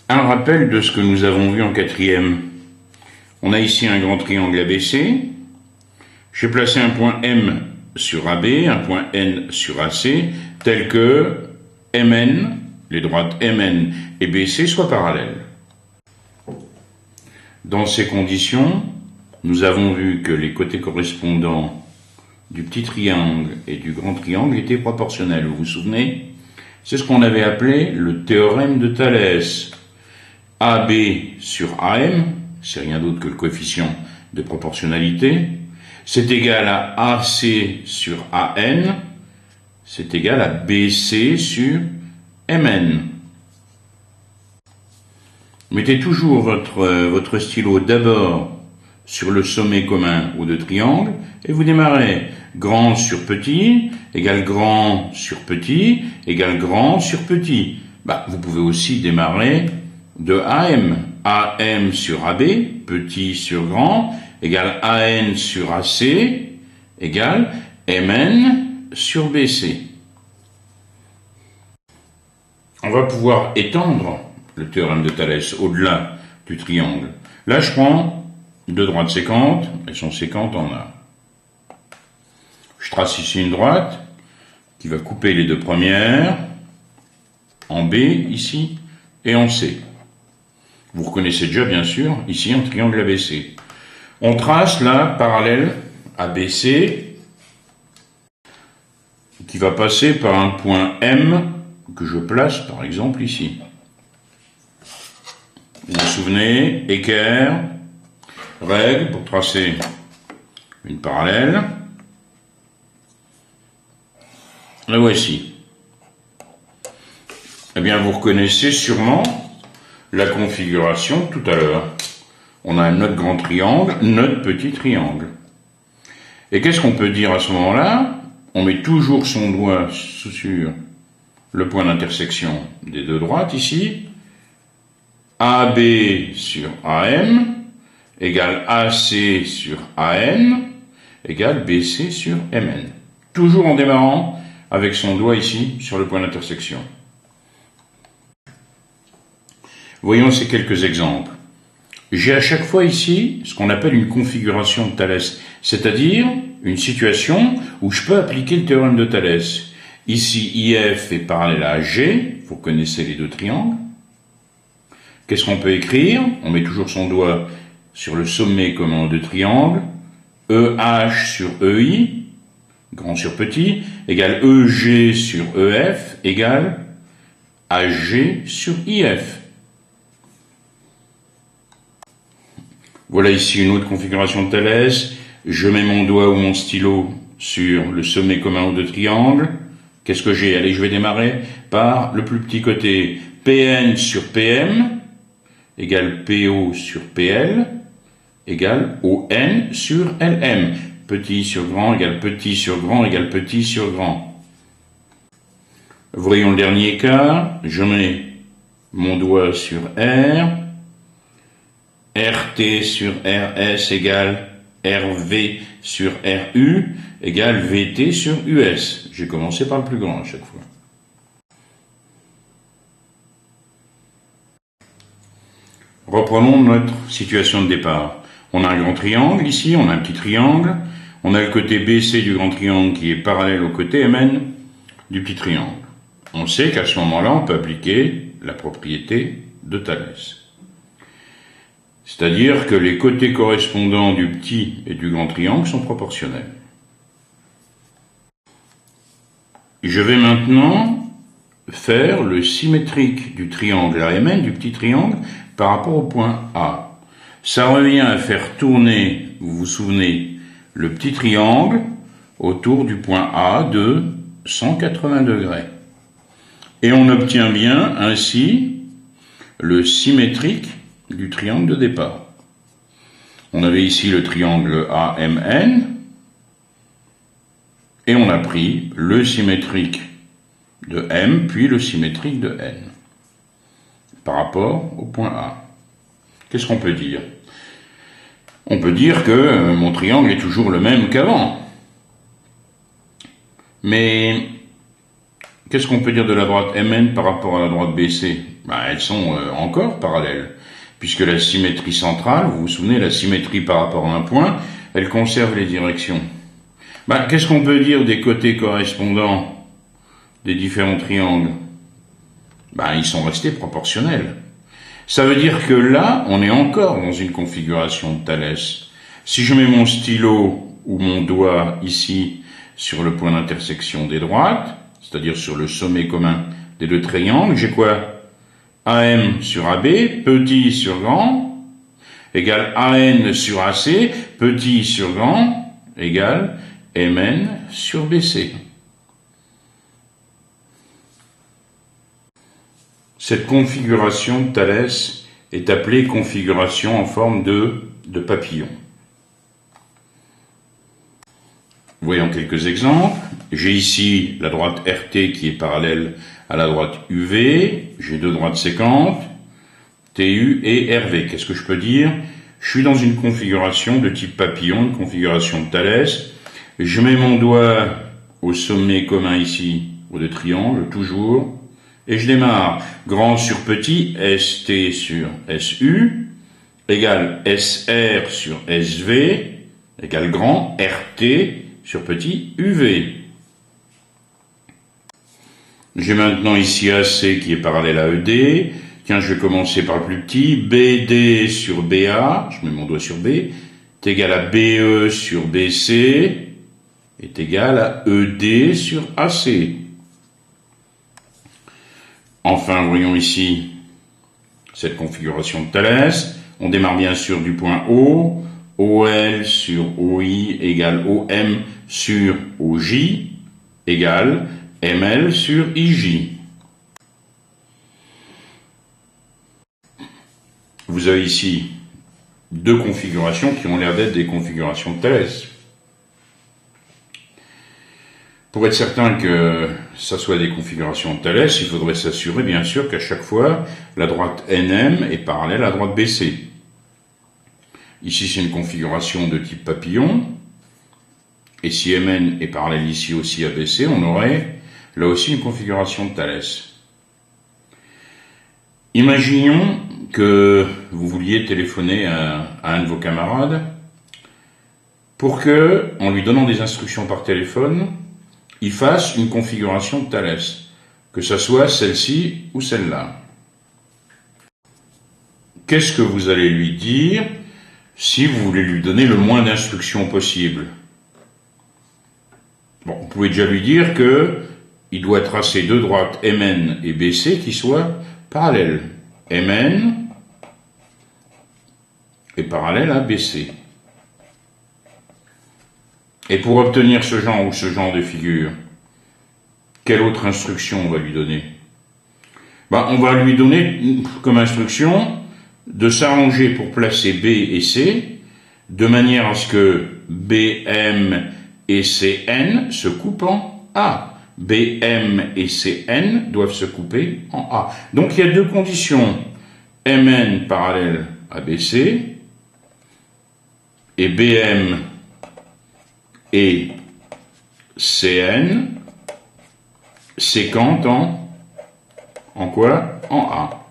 Un rappel de ce que nous avons vu en quatrième. On a ici un grand triangle ABC. J'ai placé un point M sur AB, un point N sur AC, tel que MN, les droites MN et BC soient parallèles. Dans ces conditions, nous avons vu que les côtés correspondants du petit triangle et du grand triangle étaient proportionnels. Vous vous souvenez? C'est ce qu'on avait appelé le théorème de Thalès. AB sur AM, c'est rien d'autre que le coefficient de proportionnalité, c'est égal à AC sur AN, c'est égal à BC sur MN. Mettez toujours votre stylo d'abord sur le sommet commun aux deux triangles et vous démarrez. Grand sur petit égale grand sur petit égale grand sur petit. Vous pouvez aussi démarrer de AM. AM sur AB, petit sur grand, égale AN sur AC, égale MN sur BC. On va pouvoir étendre le théorème de Thalès au-delà du triangle. Là, je prends deux droites sécantes, elles sont sécantes en A. Je trace ici une droite qui va couper les deux premières, en B ici, et en C. Vous reconnaissez déjà, bien sûr, ici un triangle ABC. On trace là, parallèle ABC, qui va passer par un point M que je place, par exemple, ici. Vous vous souvenez, équerre, règle pour tracer une parallèle. La voici. Eh bien, vous reconnaissez sûrement la configuration tout à l'heure. On a notre grand triangle, notre petit triangle. Et qu'est-ce qu'on peut dire à ce moment-là? On met toujours son doigt sur le point d'intersection des deux droites ici. AB sur AM égale AC sur AN égale BC sur MN. Toujours en démarrant avec son doigt ici sur le point d'intersection. Voyons ces quelques exemples. J'ai à chaque fois ici ce qu'on appelle une configuration de Thalès, c'est-à-dire une situation où je peux appliquer le théorème de Thalès. Ici, IF est parallèle à G, vous connaissez les deux triangles. Qu'est-ce qu'on peut écrire? On met toujours son doigt sur le sommet commun de triangle. EH sur EI, grand sur petit, égale EG sur EF, égale AG sur IF. Voilà ici une autre configuration de Thalès. Je mets mon doigt ou mon stylo sur le sommet commun aux deux triangles. Qu'est-ce que j'ai? Allez, je vais démarrer par le plus petit côté. PN sur PM égale PO sur PL égale ON sur LM. Petit sur grand égale petit sur grand égale petit sur grand. Voyons le dernier cas. Je mets mon doigt sur R. RT sur RS égale RV sur RU égale VT sur US. J'ai commencé par le plus grand à chaque fois. Reprenons notre situation de départ. On a un grand triangle ici, on a un petit triangle. On a le côté BC du grand triangle qui est parallèle au côté MN du petit triangle. On sait qu'à ce moment-là, on peut appliquer la propriété de Thalès. C'est-à-dire que les côtés correspondants du petit et du grand triangle sont proportionnels. Je vais maintenant faire le symétrique du triangle AMN, du petit triangle, par rapport au point A. Ça revient à faire tourner, vous vous souvenez, le petit triangle autour du point A de 180 degrés. Et on obtient bien ainsi le symétrique du triangle de départ. On avait ici le triangle AMN et on a pris le symétrique de M puis le symétrique de N par rapport au point A. Qu'est-ce qu'on peut dire? On peut dire que mon triangle est toujours le même qu'avant. Mais qu'est-ce qu'on peut dire de la droite MN par rapport à la droite BC? Elles sont encore parallèles, puisque la symétrie centrale, vous vous souvenez, la symétrie par rapport à un point, elle conserve les directions. Qu'est-ce qu'on peut dire des côtés correspondants des différents triangles? Ils sont restés proportionnels. Ça veut dire que là, on est encore dans une configuration de Thalès. Si je mets mon stylo ou mon doigt ici sur le point d'intersection des droites, c'est-à-dire sur le sommet commun des deux triangles, j'ai quoi? AM sur AB, petit sur grand, égale AN sur AC, petit sur grand, égale MN sur BC. Cette configuration de Thalès est appelée configuration en forme de papillon. Voyons quelques exemples. J'ai ici la droite RT qui est parallèle à la droite UV. J'ai deux droites séquentes, TU et RV. Qu'est-ce que je peux dire? Je suis dans une configuration de type papillon, une configuration de Thalès. Je mets mon doigt au sommet commun ici, au deux triangles, toujours. Et je démarre. Grand sur petit, ST sur SU, égale SR sur SV, égale grand, RT sur petit, UV. J'ai maintenant ici AC qui est parallèle à ED. Tiens, je vais commencer par le plus petit. BD sur BA, je mets mon doigt sur B, est égal à BE sur BC, est égal à ED sur AC. Enfin, voyons ici cette configuration de Thalès. On démarre bien sûr du point O. OL sur OI égale OM sur OJ égale ML sur IJ. Vous avez ici deux configurations qui ont l'air d'être des configurations de Thalès. Pour être certain que ça soit des configurations de Thalès, il faudrait s'assurer bien sûr qu'à chaque fois, la droite NM est parallèle à la droite BC. Ici, c'est une configuration de type papillon. Et si MN est parallèle ici aussi à BC, on aurait là aussi une configuration de Thalès. Imaginons que vous vouliez téléphoner à un de vos camarades pour que, en lui donnant des instructions par téléphone, il fasse une configuration de Thalès, que ce soit celle-ci ou celle-là. Qu'est-ce que vous allez lui dire si vous voulez lui donner le moins d'instructions possible? Vous pouvez déjà lui dire que il doit tracer deux droites MN et BC qui soient parallèles. MN est parallèle à BC. Et pour obtenir ce genre de figure, quelle autre instruction on va lui donner? On va lui donner comme instruction de s'arranger pour placer B et C de manière à ce que BM et CN se coupent en A. BM et CN doivent se couper en A. Donc il y a deux conditions. MN parallèle à BC et BM et CN séquentes en quoi? En A.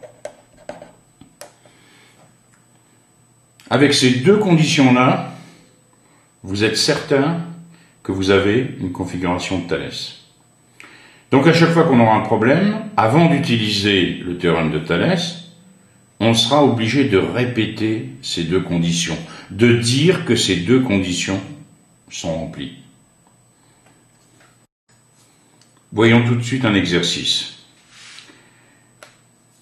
Avec ces deux conditions-là, vous êtes certain que vous avez une configuration de Thalès. Donc à chaque fois qu'on aura un problème, avant d'utiliser le théorème de Thalès, on sera obligé de répéter ces deux conditions, de dire que ces deux conditions sont remplies. Voyons tout de suite un exercice.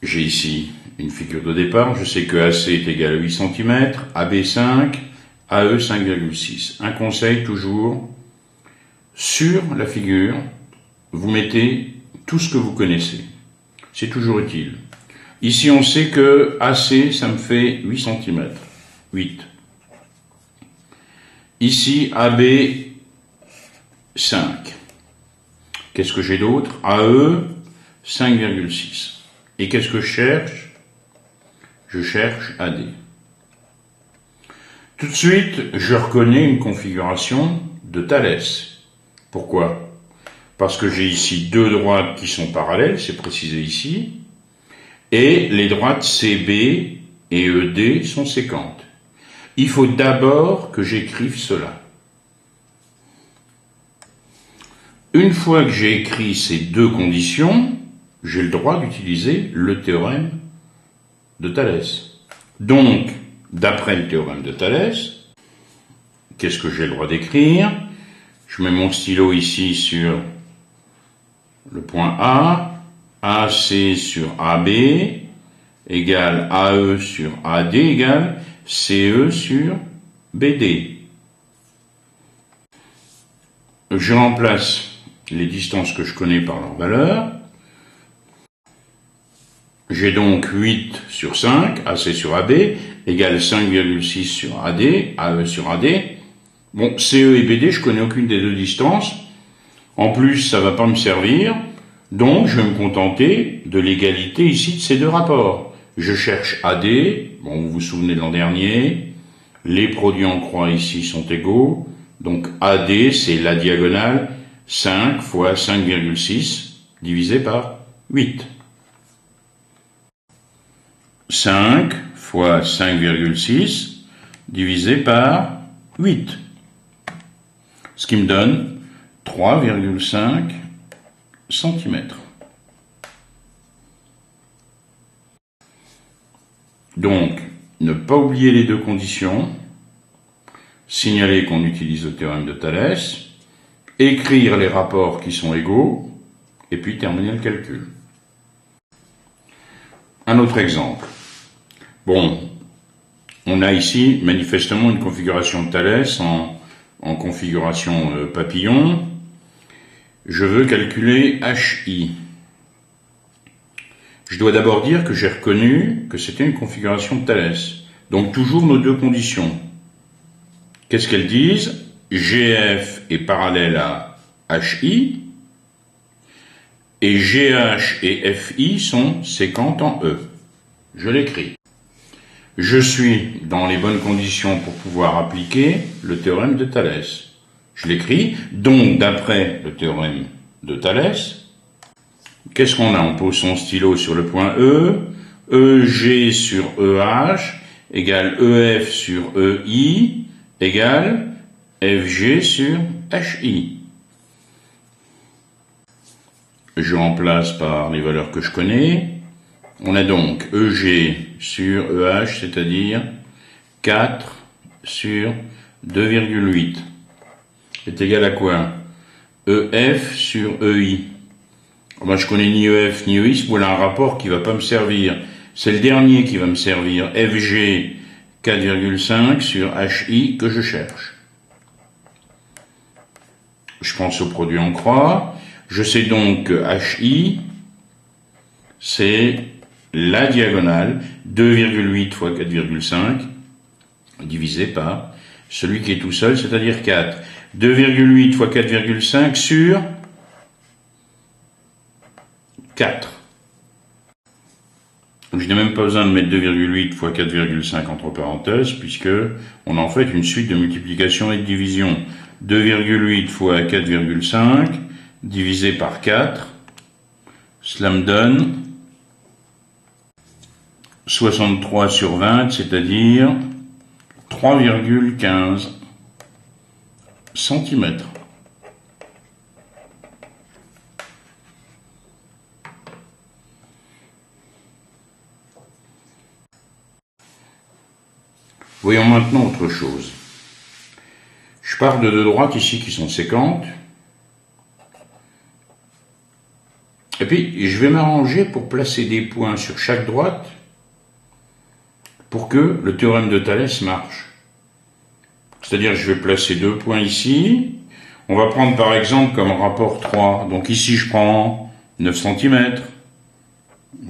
J'ai ici une figure de départ, je sais que AC est égal à 8 cm, AB 5, AE 5,6. Un conseil toujours, sur la figure, vous mettez tout ce que vous connaissez. C'est toujours utile. Ici, on sait que AC, ça me fait 8 cm. 8. Ici, AB, 5. Qu'est-ce que j'ai d'autre? AE, 5,6. Et qu'est-ce que je cherche? Je cherche AD. Tout de suite, je reconnais une configuration de Thalès. Pourquoi? Parce que j'ai ici deux droites qui sont parallèles, c'est précisé ici, et les droites CB et ED sont séquentes. Il faut d'abord que j'écrive cela. Une fois que j'ai écrit ces deux conditions, j'ai le droit d'utiliser le théorème de Thalès. Donc, d'après le théorème de Thalès, qu'est-ce que j'ai le droit d'écrire? Je mets mon stylo ici sur le point A, AC sur AB égale AE sur AD égale CE sur BD. Je remplace les distances que je connais par leur valeur. J'ai donc 8 sur 5, AC sur AB, égale 5,6 sur AD, AE sur AD. Bon, CE et BD, je connais aucune des deux distances. En plus, ça va pas me servir. Donc, je vais me contenter de l'égalité ici de ces deux rapports. Je cherche AD. Bon, vous vous souvenez de l'an dernier. Les produits en croix ici sont égaux. Donc, AD, c'est la diagonale 5 fois 5,6 divisé par 8. 5 fois 5,6 divisé par 8. Ce qui me donne 3,5 cm. Donc, ne pas oublier les deux conditions, signaler qu'on utilise le théorème de Thalès, écrire les rapports qui sont égaux, et puis terminer le calcul. Un autre exemple. Bon, on a ici manifestement une configuration de Thalès en configuration papillon. Je veux calculer HI. Je dois d'abord dire que j'ai reconnu que c'était une configuration de Thalès. Donc toujours nos deux conditions. Qu'est-ce qu'elles disent? GF est parallèle à HI et GH et FI sont séquentes en E. Je l'écris. Je suis dans les bonnes conditions pour pouvoir appliquer le théorème de Thalès. Je l'écris. Donc, d'après le théorème de Thalès, qu'est-ce qu'on a? On pose son stylo sur le point E. EG sur EH égale EF sur EI égale FG sur HI. Je remplace par les valeurs que je connais. On a donc EG sur EH, c'est-à-dire 4 sur 2,8. Est égal à quoi? EF sur EI. Moi, je connais ni EF ni EI, voilà un rapport qui va pas me servir. C'est le dernier qui va me servir. FG 4,5 sur HI que je cherche. Je pense au produit en croix. Je sais donc que HI, c'est la diagonale 2,8 fois 4,5 divisé par celui qui est tout seul, c'est-à-dire 4. 2,8 fois 4,5 sur 4. Je n'ai même pas besoin de mettre 2,8 fois 4,5 entre parenthèses, puisque on a en fait une suite de multiplication et de division. 2,8 fois 4,5 divisé par 4, cela me donne 63 sur 20, c'est-à-dire 3,15 cm. Voyons maintenant autre chose. Je pars de deux droites ici qui sont séquentes. Et puis, je vais m'arranger pour placer des points sur chaque droite pour que le théorème de Thalès marche. C'est-à-dire, je vais placer 2 points ici. On va prendre par exemple comme rapport 3. Donc ici, je prends 9 cm.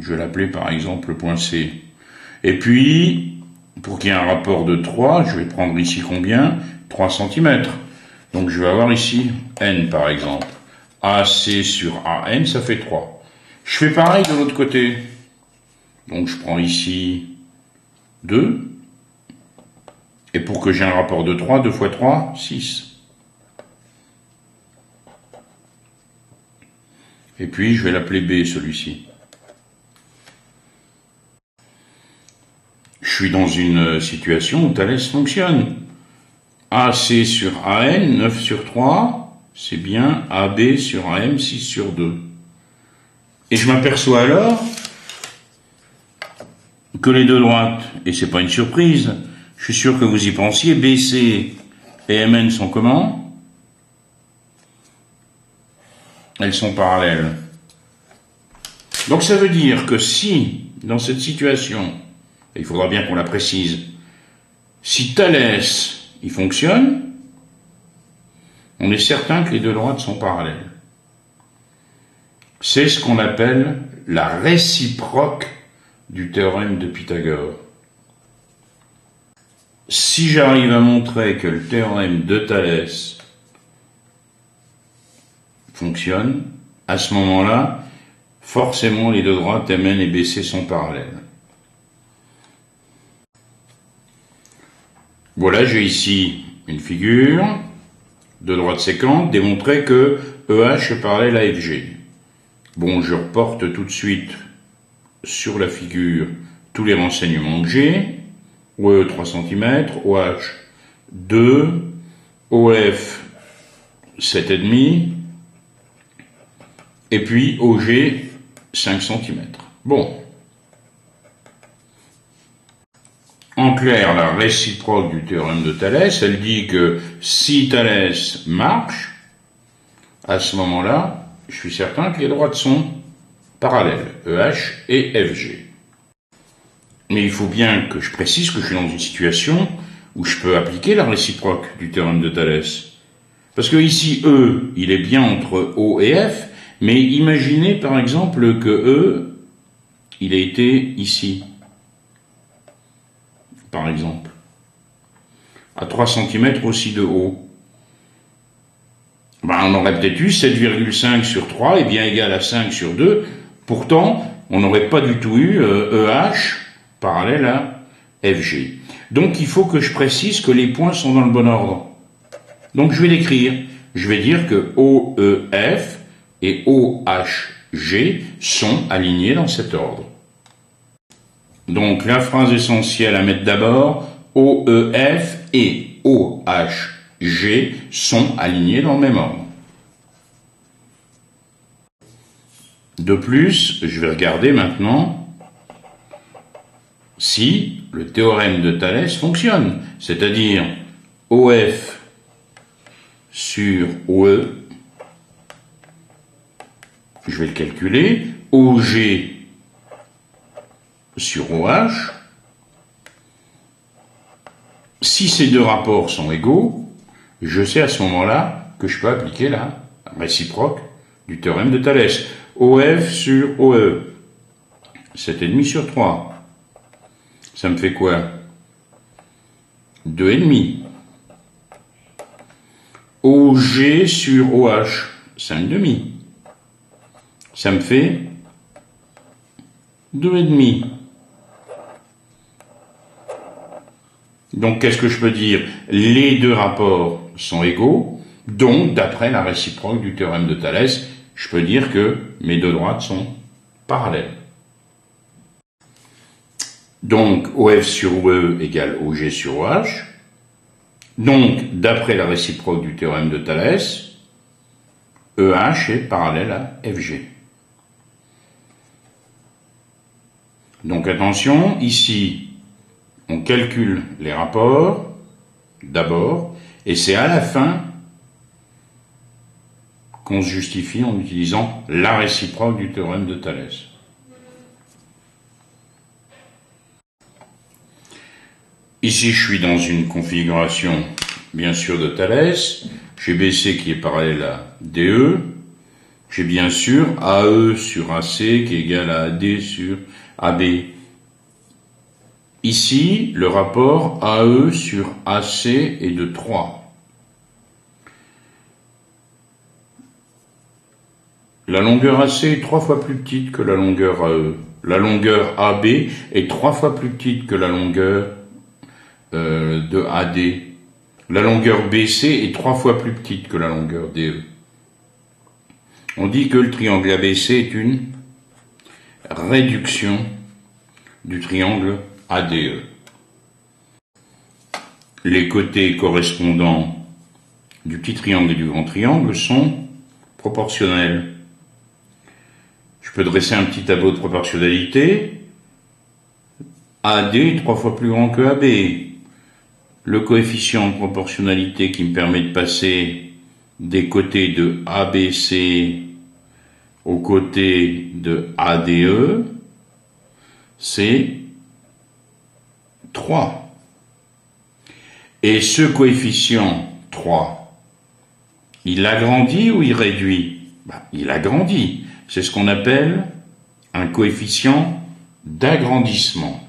Je vais l'appeler par exemple le point C. Et puis, pour qu'il y ait un rapport de 3, je vais prendre ici combien? 3 cm. Donc je vais avoir ici N par exemple. AC sur AN, ça fait 3. Je fais pareil de l'autre côté. Donc je prends ici 2. Et pour que j'ai un rapport de 3, 2 fois 3, 6. Et puis je vais l'appeler B celui-ci. suis dans une situation où Thalès fonctionne. AC sur AN, 9 sur 3, c'est bien AB sur AM, 6 sur 2. Et je m'aperçois alors que les deux droites, et c'est pas une surprise, je suis sûr que vous y pensiez, BC et MN sont comment? Elles sont parallèles. Donc ça veut dire que si, dans cette situation, et il faudra bien qu'on la précise, si Thalès, il fonctionne, on est certain que les deux droites sont parallèles. C'est ce qu'on appelle la réciproque du théorème de Pythagore. Si j'arrive à montrer que le théorème de Thalès fonctionne, à ce moment-là, forcément les deux droites MN et BC sont parallèles. Voilà, j'ai ici une figure, deux droites séquentes, démontrer que EH est parallèle à FG. Bon, je reporte tout de suite sur la figure tous les renseignements que j'ai. OE 3 cm, OH 2, OF 7,5, et puis OG 5 cm. Bon. En clair, la réciproque du théorème de Thalès, elle dit que si Thalès marche, à ce moment-là, je suis certain que les droites sont parallèles, EH et FG. Mais il faut bien que je précise que je suis dans une situation où je peux appliquer la réciproque du théorème de Thalès. Parce que ici, E, il est bien entre O et F, mais imaginez par exemple que E, il a été ici. Par exemple, à 3 cm aussi de haut. Ben, on aurait peut-être eu 7,5 sur 3 est bien égal à 5 sur 2. Pourtant, on n'aurait pas du tout eu EH parallèle à FG. Donc, il faut que je précise que les points sont dans le bon ordre. Donc, je vais l'écrire. Je vais dire que OEF et OHG sont alignés dans cet ordre. Donc, la phrase essentielle à mettre d'abord, OEF et OHG sont alignés dans le même ordre. De plus, je vais regarder maintenant si le théorème de Thalès fonctionne, c'est-à-dire OF sur OE, je vais le calculer, OG sur OH, si ces deux rapports sont égaux, je sais à ce moment-là que je peux appliquer la réciproque du théorème de Thalès. OF sur OE, 7,5 sur 3. Ça me fait quoi? 2,5. OG sur OH, 5,5. Ça me fait 2,5. Donc, qu'est-ce que je peux dire? Les deux rapports sont égaux, donc, d'après la réciproque du théorème de Thalès, je peux dire que mes deux droites sont parallèles. Donc, OF sur OE égale OG sur OH. Donc, d'après la réciproque du théorème de Thalès, EH est parallèle à FG. Donc, attention, ici, on calcule les rapports, d'abord, et c'est à la fin qu'on se justifie en utilisant la réciproque du théorème de Thalès. Ici, je suis dans une configuration, bien sûr, de Thalès. J'ai BC qui est parallèle à DE. J'ai bien sûr AE sur AC qui est égal à AD sur AB. Ici, le rapport AE sur AC est de 3. La longueur AC est 3 fois plus petite que la longueur AE. La longueur AB est 3 fois plus petite que la longueur de AD. La longueur BC est 3 fois plus petite que la longueur DE. On dit que le triangle ABC est une réduction du triangle ADE. les côtés correspondants du petit triangle et du grand triangle sont proportionnels. Je peux dresser un petit tableau de proportionnalité. AD est 3 fois plus grand que AB. Le coefficient de proportionnalité qui me permet de passer des côtés de ABC aux côtés de ADE, c'est 3. Et ce coefficient 3, il agrandit ou il réduit? Il agrandit. C'est ce qu'on appelle un coefficient d'agrandissement.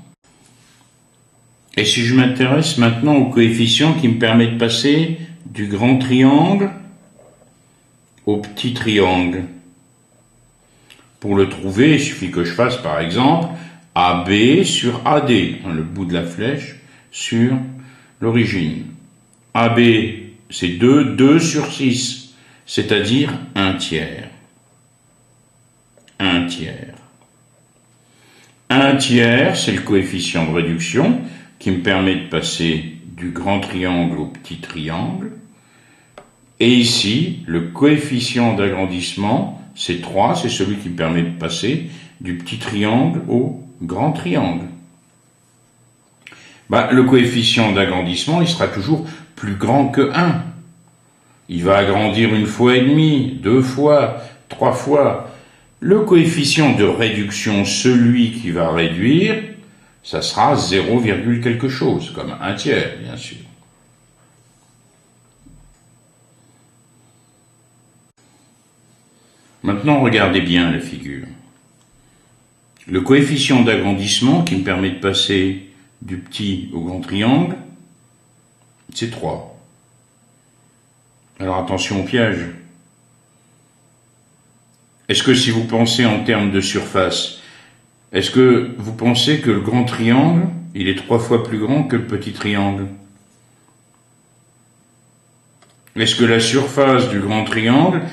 Et si je m'intéresse maintenant au coefficient qui me permet de passer du grand triangle au petit triangle. Pour le trouver, il suffit que je fasse par exemple AB sur AD, le bout de la flèche sur l'origine. AB, c'est 2 sur 6, c'est-à-dire 1 tiers. 1 tiers. 1 tiers, c'est le coefficient de réduction qui me permet de passer du grand triangle au petit triangle. Et ici, le coefficient d'agrandissement, c'est 3, c'est celui qui me permet de passer du petit triangle au grand triangle. Le coefficient d'agrandissement, il sera toujours plus grand que 1. Il va agrandir 1 fois et demi, 2 fois, 3 fois. Le coefficient de réduction, celui qui va réduire, ça sera 0, quelque chose, comme 1 tiers, bien sûr. Maintenant, regardez bien la figure. Le coefficient d'agrandissement qui me permet de passer du petit au grand triangle, c'est 3. Alors attention au piège. Est-ce que si vous pensez en termes de surface, est-ce que vous pensez que le grand triangle, il est 3 fois plus grand que le petit triangle? Est-ce que la surface du grand triangle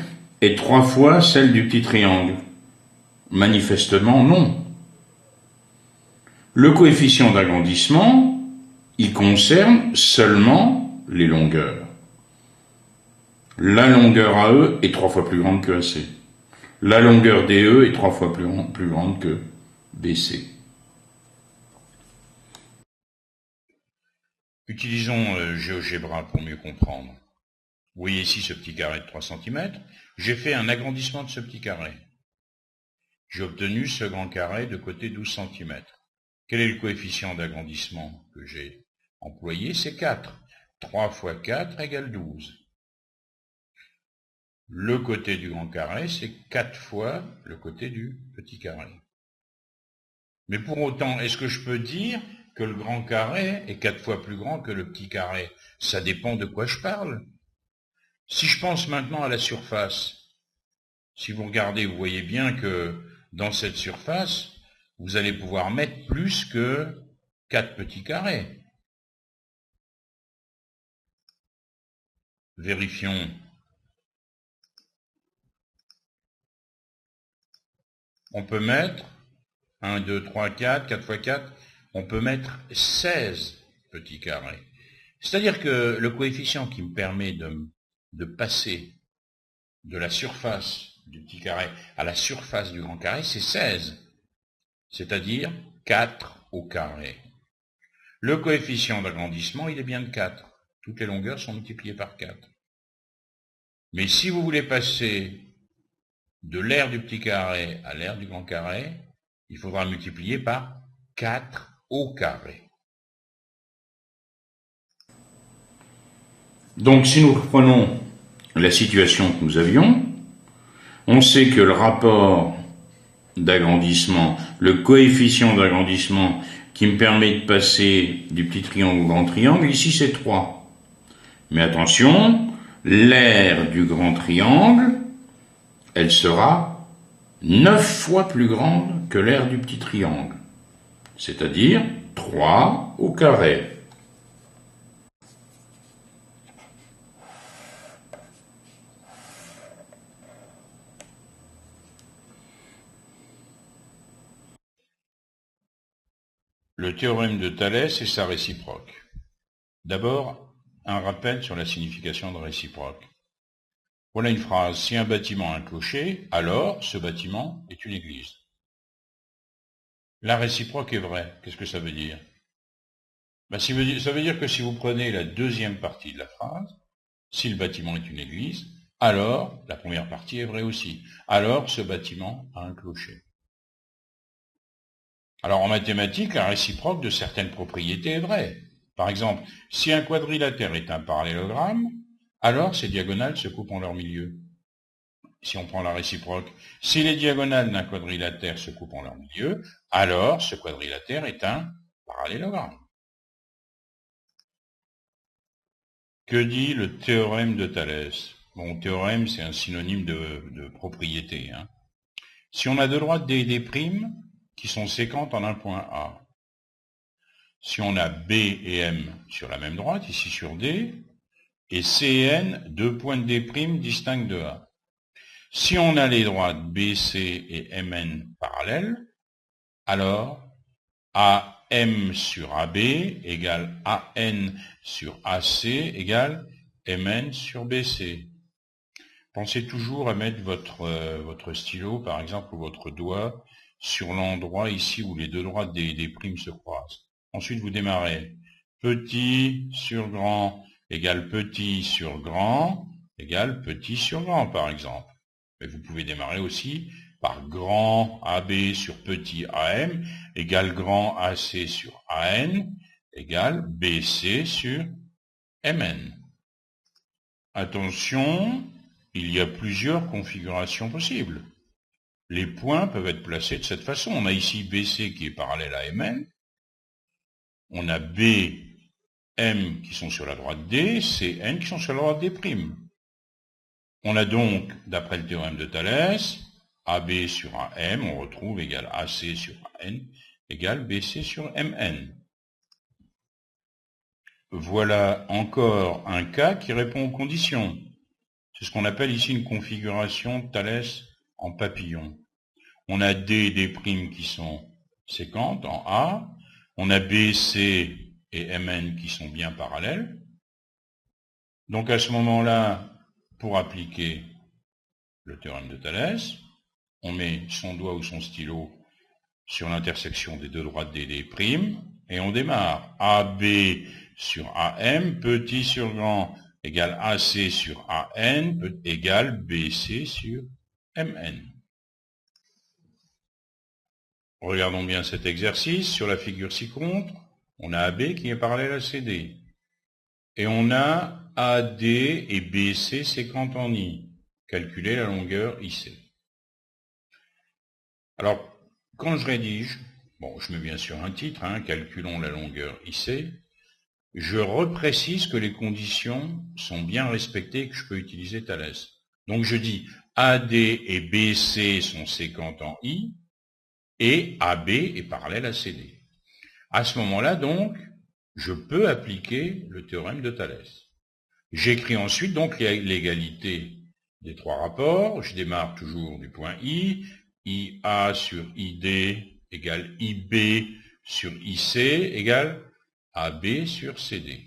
est 3 fois celle du petit triangle? Manifestement, non. Le coefficient d'agrandissement, il concerne seulement les longueurs. La longueur AE est 3 fois plus grande que AC. La longueur DE est 3 fois plus grande que BC. Utilisons GeoGebra pour mieux comprendre. Vous voyez ici ce petit carré de 3 cm. J'ai fait un agrandissement de ce petit carré. J'ai obtenu ce grand carré de côté 12 cm. Quel est le coefficient d'agrandissement que j'ai employé? C'est 4. 3 fois 4 égale 12. Le côté du grand carré, c'est 4 fois le côté du petit carré. Mais pour autant, est-ce que je peux dire que le grand carré est 4 fois plus grand que le petit carré? Ça dépend de quoi je parle. Si je pense maintenant à la surface, si vous regardez, vous voyez bien que dans cette surface, vous allez pouvoir mettre plus que 4 petits carrés. Vérifions. On peut mettre 1, 2, 3, 4, 4 fois 4, on peut mettre 16 petits carrés. C'est-à-dire que le coefficient qui me permet de passer de la surface du petit carré à la surface du grand carré, c'est 16, c'est-à-dire 4 au carré. Le coefficient d'agrandissement, il est bien de 4. Toutes les longueurs sont multipliées par 4. Mais si vous voulez passer de l'aire du petit carré à l'aire du grand carré, il faudra multiplier par 4 au carré. Donc si nous reprenons la situation que nous avions, on sait que le rapport d'agrandissement, le coefficient d'agrandissement qui me permet de passer du petit triangle au grand triangle, ici c'est 3. Mais attention, l'aire du grand triangle, elle sera 9 fois plus grande que l'aire du petit triangle, c'est-à-dire 3 au carré. Le théorème de Thalès et sa réciproque. D'abord, un rappel sur la signification de réciproque. Voilà une phrase. Si un bâtiment a un clocher, alors ce bâtiment est une église. La réciproque est vraie. Qu'est-ce que ça veut dire? Ça veut dire que si vous prenez la deuxième partie de la phrase, si le bâtiment est une église, alors la première partie est vraie aussi. Alors ce bâtiment a un clocher. Alors en mathématiques, la réciproque de certaines propriétés est vraie. Par exemple, si un quadrilatère est un parallélogramme, alors ses diagonales se coupent en leur milieu. Si on prend la réciproque, si les diagonales d'un quadrilatère se coupent en leur milieu, alors ce quadrilatère est un parallélogramme. Que dit le théorème de Thalès? Bon, théorème, c'est un synonyme de propriété. Si on a deux droites D et D' qui sont séquentes en un point A, si on a B et M sur la même droite, ici sur D, et C et N, deux points de D' distincts de A. Si on a les droites BC et MN parallèles, alors AM sur AB égale AN sur AC égale MN sur BC. Pensez toujours à mettre votre stylo, par exemple, ou votre doigt sur l'endroit ici où les deux droites des primes se croisent. Ensuite, vous démarrez. Petit sur grand égale petit sur grand égale petit sur grand, par exemple. Mais vous pouvez démarrer aussi par grand AB sur petit AM égale grand AC sur AN égale BC sur MN. Attention, il y a plusieurs configurations possibles. Les points peuvent être placés de cette façon. On a ici BC qui est parallèle à MN. On a B, M qui sont sur la droite D, C, N qui sont sur la droite D'. On a donc, d'après le théorème de Thalès, AB sur AM, on retrouve égal AC sur AN, égale BC sur MN. Voilà encore un cas qui répond aux conditions. C'est ce qu'on appelle ici une configuration de Thalès en papillon. On a D et D' qui sont séquentes en A, on a B, C et Mn qui sont bien parallèles. Donc à ce moment-là, pour appliquer le théorème de Thalès, on met son doigt ou son stylo sur l'intersection des deux droites des D' et on démarre. AB sur AM, petit sur grand, égale AC sur AN, égale BC sur MN. Regardons bien cet exercice. Sur la figure ci-contre, on a AB qui est parallèle à CD. Et on a AD et BC séquentes en I. Calculer la longueur IC. Alors, quand je rédige, je mets bien sûr un titre, calculons la longueur IC, je reprécise que les conditions sont bien respectées et que je peux utiliser Thalès. Donc je dis AD et BC sont séquentes en I, et AB est parallèle à CD. À ce moment-là, donc, je peux appliquer le théorème de Thalès. J'écris ensuite donc l'égalité des trois rapports. Je démarre toujours du point I. IA sur ID égale IB sur IC égale AB sur CD.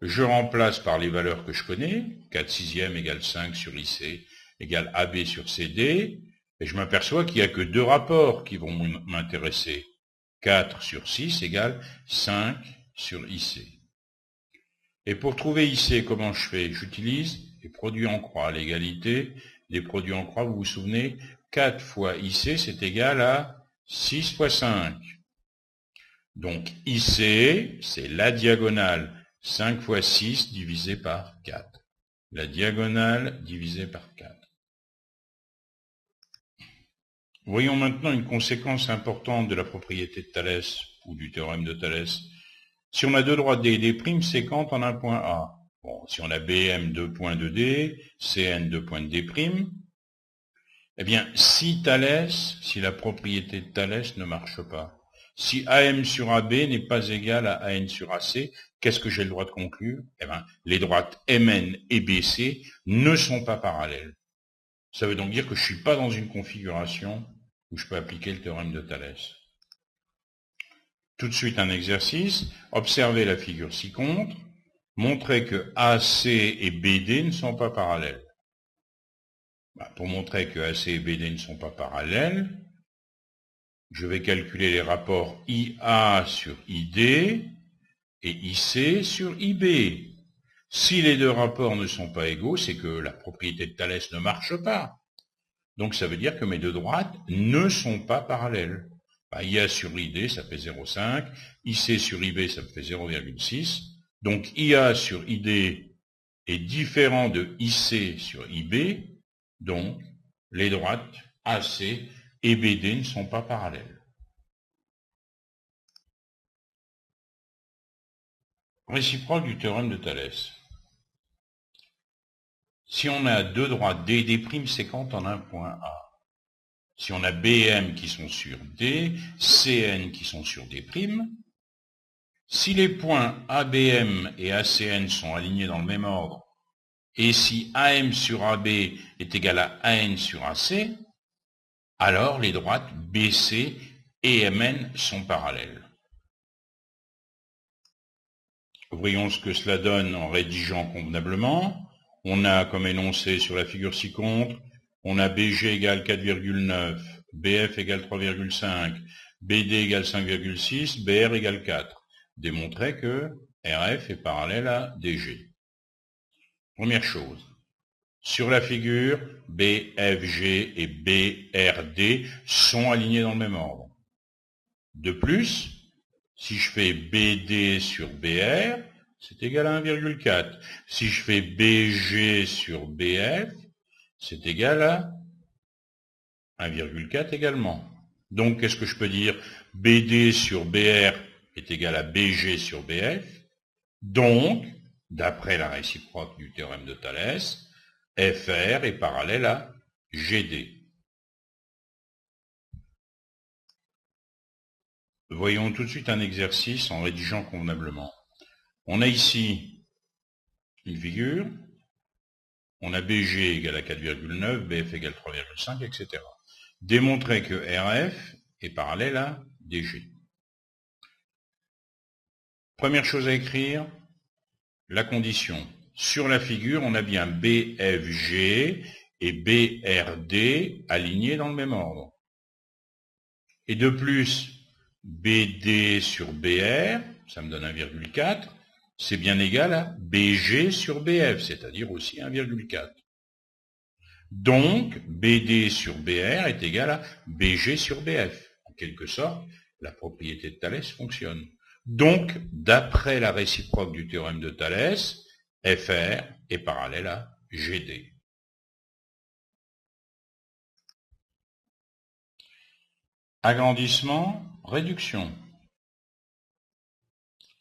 Je remplace par les valeurs que je connais. 4 sixièmes égale 5 sur IC égale AB sur CD. Et je m'aperçois qu'il n'y a que deux rapports qui vont m'intéresser. 4 sur 6 égale 5 sur IC. Et pour trouver IC, comment je fais? J'utilise les produits en croix. L'égalité des produits en croix, vous vous souvenez, 4 fois IC, c'est égal à 6 fois 5. Donc IC, c'est la diagonale 5 fois 6 divisé par 4. La diagonale divisée par 4. Voyons maintenant une conséquence importante de la propriété de Thalès, ou du théorème de Thalès. Si on a deux droites D et D' séquentes en un point A, si on a BM deux points de D, CN deux points de D', eh bien, si la propriété de Thalès ne marche pas, si AM sur AB n'est pas égal à AN sur AC, qu'est-ce que j'ai le droit de conclure? Eh bien, les droites MN et BC ne sont pas parallèles. Ça veut donc dire que je ne suis pas dans une configuration où je peux appliquer le théorème de Thalès. tout de suite un exercice. Observez la figure ci-contre. Montrez que AC et BD ne sont pas parallèles. Pour montrer que AC et BD ne sont pas parallèles, je vais calculer les rapports IA sur ID et IC sur IB. Si les deux rapports ne sont pas égaux, c'est que la propriété de Thalès ne marche pas. Donc ça veut dire que mes deux droites ne sont pas parallèles. IA sur ID, ça fait 0,5. IC sur IB, ça me fait 0,6. Donc IA sur ID est différent de IC sur IB. Donc les droites AC et BD ne sont pas parallèles. Réciproque du théorème de Thalès. Si on a deux droites D et D' séquentes en un point A, si on a BM qui sont sur D, CN qui sont sur D', si les points ABM et ACN sont alignés dans le même ordre, et si AM sur AB est égal à AN sur AC, alors les droites BC et MN sont parallèles. Voyons ce que cela donne en rédigeant convenablement. On a comme énoncé sur la figure ci-contre, on a BG égale 4,9, BF égale 3,5, BD égale 5,6, BR égale 4. Démontrer que RF est parallèle à DG. Première chose, sur la figure, BFG et BRD sont alignés dans le même ordre. De plus, si je fais BD sur BR, c'est égal à 1,4. Si je fais BG sur BF, c'est égal à 1,4 également. Donc, qu'est-ce que je peux dire? BD sur BR est égal à BG sur BF. Donc, d'après la réciproque du théorème de Thalès, FR est parallèle à GD. Voyons tout de suite un exercice en rédigeant convenablement. On a ici une figure, on a BG égale à 4,9, BF égale 3,5, etc. Démontrer que RF est parallèle à DG. Première chose à écrire, la condition. Sur la figure, on a bien BFG et BRD alignés dans le même ordre. Et de plus, BD sur BR, ça me donne 1,4, c'est bien égal à BG sur BF, c'est-à-dire aussi 1,4. Donc, BD sur BR est égal à BG sur BF. En quelque sorte, la propriété de Thalès fonctionne. Donc, d'après la réciproque du théorème de Thalès, FR est parallèle à GD. Agrandissement, réduction.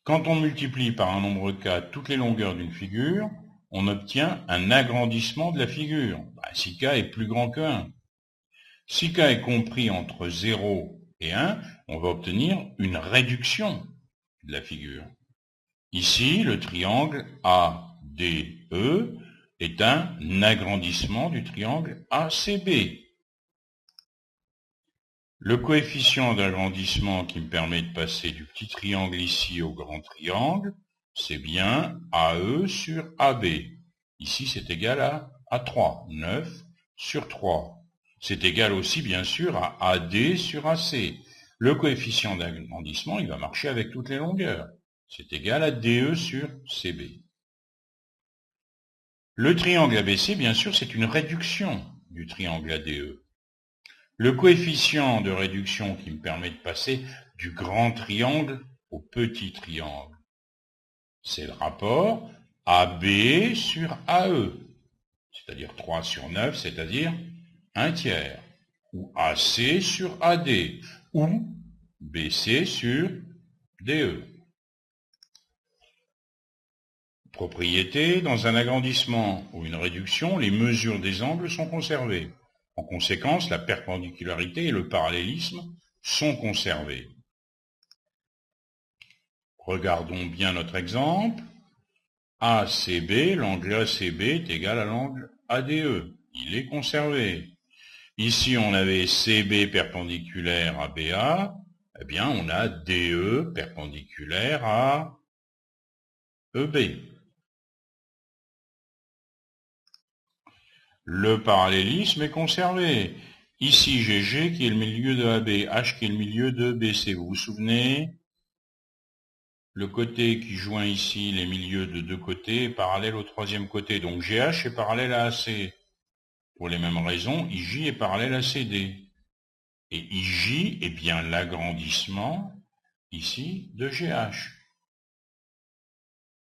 Quand on multiplie par un nombre K toutes les longueurs d'une figure, on obtient un agrandissement de la figure. Si K est plus grand que 1. Si K est compris entre 0 et 1, on va obtenir une réduction de la figure. Ici, le triangle ADE est un agrandissement du triangle ACB. Le coefficient d'agrandissement qui me permet de passer du petit triangle ici au grand triangle, c'est bien AE sur AB. Ici, c'est égal à 3, 9 sur 3. C'est égal aussi, bien sûr, à AD sur AC. Le coefficient d'agrandissement, il va marcher avec toutes les longueurs. C'est égal à DE sur CB. Le triangle ABC, bien sûr, c'est une réduction du triangle ADE. Le coefficient de réduction qui me permet de passer du grand triangle au petit triangle, c'est le rapport AB sur AE, c'est-à-dire 3 sur 9, c'est-à-dire 1 tiers, ou AC sur AD, ou BC sur DE. Propriété, dans un agrandissement ou une réduction, les mesures des angles sont conservées. En conséquence, la perpendicularité et le parallélisme sont conservés. Regardons bien notre exemple. ACB, l'angle ACB est égal à l'angle ADE. Il est conservé. Ici, on avait CB perpendiculaire à BA. Eh bien, on a DE perpendiculaire à EB. Le parallélisme est conservé. Ici, j'ai G qui est le milieu de AB, H qui est le milieu de BC. Vous vous souvenez? Le côté qui joint ici les milieux de deux côtés est parallèle au troisième côté. Donc GH est parallèle à AC. Pour les mêmes raisons, IJ est parallèle à CD. Et IJ est bien l'agrandissement, ici, de GH.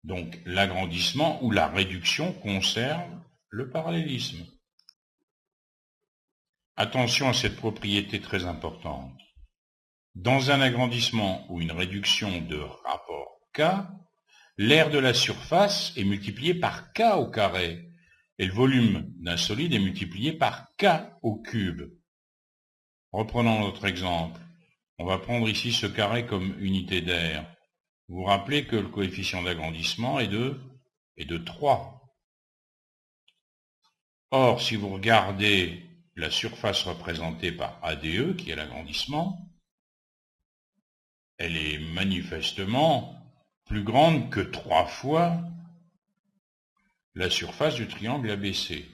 Donc l'agrandissement ou la réduction conserve le parallélisme. Attention à cette propriété très importante. Dans un agrandissement ou une réduction de rapport K, l'aire de la surface est multiplié par K au carré, et le volume d'un solide est multiplié par K au cube. Reprenons notre exemple. On va prendre ici ce carré comme unité d'aire. Vous vous rappelez que le coefficient d'agrandissement est de 3. Or, si vous regardez la surface représentée par ADE, qui est l'agrandissement, elle est manifestement plus grande que 3 fois la surface du triangle ABC.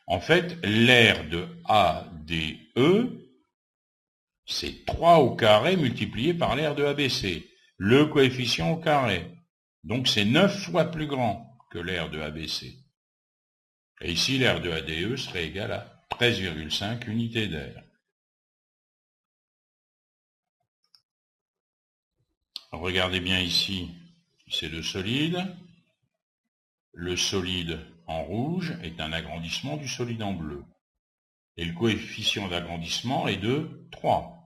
En fait, l'aire de ADE, c'est 3 au carré multiplié par l'aire de ABC, le coefficient au carré. Donc c'est 9 fois plus grand que l'aire de ABC. Et ici, l'aire de ADE serait égale à 13,5 unités d'aire. Regardez bien ici ces deux solides. Le solide en rouge est un agrandissement du solide en bleu. Et le coefficient d'agrandissement est de 3.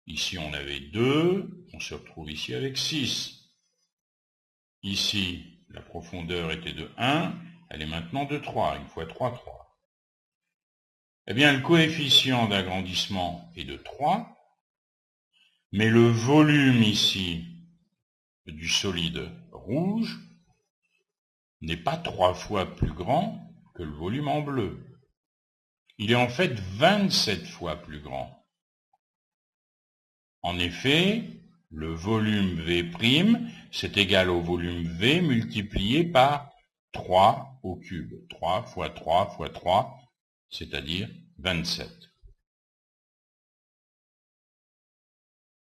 Ici, on avait 2, on se retrouve ici avec 6. Ici, la profondeur était de 1, elle est maintenant de 3. 1 fois 3, 3. Eh bien, le coefficient d'agrandissement est de 3, mais le volume ici du solide rouge n'est pas 3 fois plus grand que le volume en bleu. Il est en fait 27 fois plus grand. En effet, le volume V', c'est égal au volume V multiplié par 3 au cube. 3 fois 3 fois 3, c'est-à-dire 27.